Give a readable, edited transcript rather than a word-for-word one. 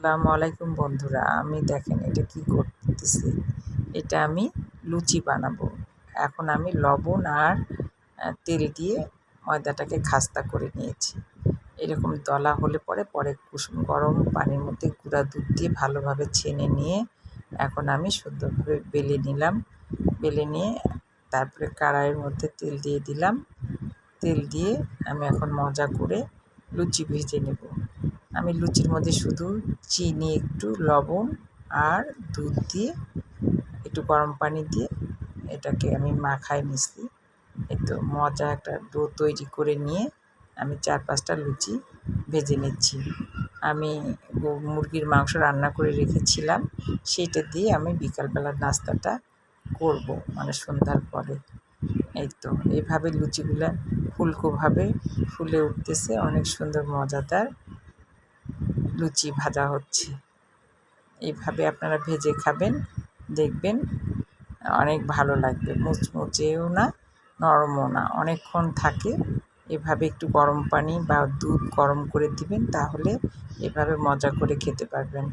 আসসালামু আলাইকুম বন্ধুরা, আমি দেখেন এটা কি করতেছি। এটা আমি লুচি বানাবো। এখন আমি লবণ আর তেল দিয়ে ময়দাটাকে খাস্তা করে নিয়েছি। এরকম দলা হলে পরে কুসুম গরম পানির মধ্যে গুঁড়া দুধ দিয়ে ভালোভাবে ছেনে নিয়ে এখন আমি সুন্দরভাবে বেলে নিলাম। বেলে নিয়ে তারপরে কড়াইয়ের মধ্যে তেল দিয়ে দিলাম। তেল দিয়ে আমি এখন মজা করে লুচি ভেজে নেব। আমি লুচির মধ্যে শুধু চিনি, একটু লবণ আর দুধ দিয়ে একটু গরম পানি দিয়ে এটাকে আমি মাখায় নিচ্ছি। একটু মজা একটা ডো তৈরি করে নিয়ে আমি 4-5টা লুচি ভেজে নিচ্ছি। আমি মুরগির মাংস রান্না করে রেখেছিলাম, সেইটা দিয়ে আমি বিকালবেলার নাস্তাটা করব, মানে সন্ধ্যার পরে। এই তো এইভাবে লুচিগুলো ফুলকোভাবে ফুলে উঠতেছে, অনেক সুন্দর মজাদার লুচি ভাজা হচ্ছে। এইভাবে আপনারা ভেজে খাবেন, দেখবেন অনেক ভালো লাগবে। মুচমুচেও না, নরমও না, অনেকক্ষণ থাকে। এভাবে একটু গরম পানি বা দুধ গরম করে দিবেন, তাহলে এভাবে মজা করে খেতে পারবেন।